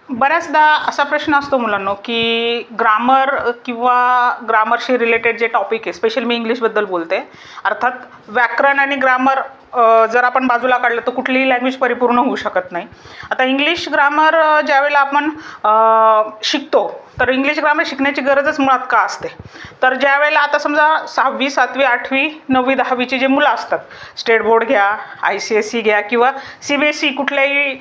बऱ्याचदा असा प्रश्न असतो मुलांनो की ग्रामर किंवा ग्रामरशी रिलेटेड जे टॉपिक आहे, स्पेशली मी इंग्लिशबद्दल बोलते, अर्थात व्याकरण आणि ग्रामर जर आपण बाजूला काढलं तर कुठलीही लँग्वेज परिपूर्ण होऊ शकत नाही. आता इंग्लिश ग्रामर ज्यावेळेला आपण शिकतो तर इंग्लिश ग्रामर शिकण्याची गरजच मुळात का असते, तर ज्यावेळेला आता समजा 6वी 7वी 8वी 9वी 10वीची जे मुलं असतात, स्टेट बोर्ड घ्या, ICSE घ्या किंवा CBSE कुठल्याही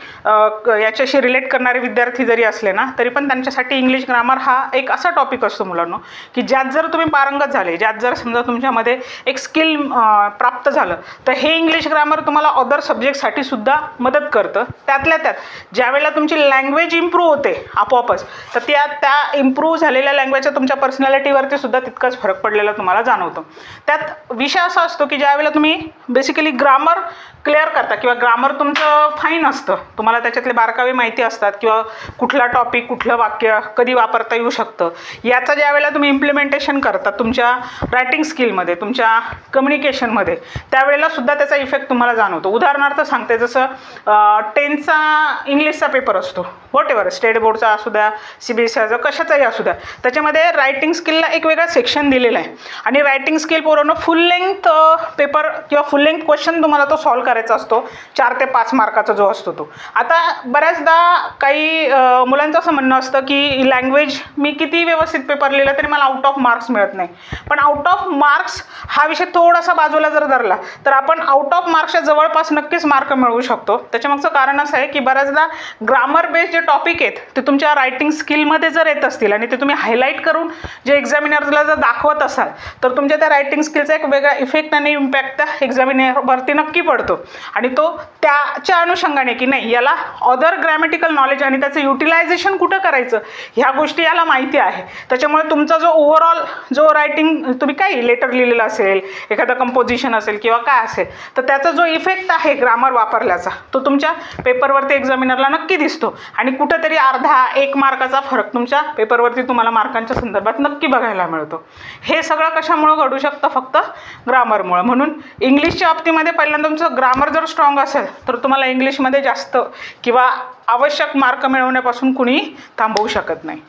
याच्याशी रिलेट करणारे विद्यार्थी जरी असले ना, तरी पण त्यांच्यासाठी इंग्लिश ग्रामर हा एक असा टॉपिक असतो मुलांनो की ज्यात जर तुम्ही पारंगत झाले, ज्यात जर समजा तुमच्यामध्ये एक स्किल प्राप्त झालं तर हे इंग्लिश ग्रामर तुम्हाला अदर सब्जेक्टसाठी सुद्धा मदत करतं. त्यातल्या त्यात ज्यावेळेला तुमची लँग्वेज इम्प्रूव्ह होते आपोआपच, तर त्या इम्प्रूव्ह झालेल्या लँग्वेजचा तुमच्या पर्सनॅलिटीवरती सुद्धा तितकाच फरक पडलेला तुम्हाला जाणवतो. त्यात विषय असा असतो की ज्यावेळेला तुम्ही बेसिकली ग्रामर क्लिअर करता किंवा ग्रामर तुमचं फाईन असतं, तुम्हाला त्याच्यातले बारकावे माहिती असतात किंवा कुठला टॉपिक कुठलं वाक्य कधी वापरता येऊ शकतं, याचं ज्यावेळेला तुम्ही इम्प्लिमेंटेशन करता तुमच्या रायटिंग स्किलमध्ये, तुमच्या कम्युनिकेशनमध्ये, त्यावेळेला सुद्धा त्याचा इफेक्ट तुम्हाला जाणवतो. उदाहरणार्थ सांगते, जसं 10चा इंग्लिशचा पेपर असतो, व्हॉट एव्हर, स्टेट बोर्डचा असू द्या, CBSEचा कशाचाही असू द्या, त्याच्यामध्ये रायटिंग स्किलला एक वेगळा सेक्शन दिलेला आहे आणि रायटिंग स्किल पोरांनो फुल लेंथ पेपर किंवा फुल लेंथ क्वेश्चन तुम्हाला तो सॉल्व करायचा असतो, 4 ते 5 मार्काचा जो असतो तो. आता बऱ्याचदा काही मुलांचं असं म्हणणं असतं की लँग्वेज मी किती व्यवस्थित पेपर लिहिला तरी मला आउट ऑफ मार्क्स मिळत नाही. पण आउट ऑफ मार्क्स हा विषय थोडासा बाजूला जर धरला तर आपण आउट ऑफ मार्क्सच्या जवळपास नक्कीच मार्क मिळवू शकतो. त्याच्यामागचं कारण असं आहे की बऱ्याचदा ग्रामर बेस्ड जे टॉपिक आहेत ते तुमच्या रायटिंग स्किलमध्ये जर येत असतील आणि ते तुम्ही हायलाईट करून जे एक्झामिनरला जर दाखवत असाल तर तुमच्या त्या रायटिंग स्किलचा एक वेगळा इफेक्ट आणि इम्पॅक्ट त्या एक्झामिनरवरती नक्की पडतो आणि तो त्याच्या अनुषंगाने की नाही याला अदर ग्रॅमॅटिकल नॉलेज आणि त्याचं युटिलायझेशन कुठं करायचं ह्या गोष्टी याला माहिती आहे. त्याच्यामुळे तुमचा जो ओव्हरऑल जो रायटिंग तुम्ही काही लेटर लिहिलेलं असेल, एखादं कंपोजिशन असेल किंवा काय असेल, तर त्याचा जो इफेक्ट आहे ग्रामर वापरल्याचा तो तुमच्या पेपरवरती एक्झामिनरला नक्की दिसतो आणि कुठंतरी अर्धा 1 मार्काचा फरक तुमच्या पेपरवरती तुम्हाला मार्कांच्या संदर्भात नक्की बघायला मिळतो. हे सगळं कशामुळं घडू शकतं? फक्त ग्रामरमुळं. म्हणून इंग्लिशच्या बाबतीमध्ये पहिल्यांदा तुमचं ग्रामर जर स्ट्रॉंग असेल तर तुम्हाला इंग्लिशमध्ये जास्त किंवा आवश्यक मार्क मिळवण्यापासून कुणी थांबवू शकत नाही.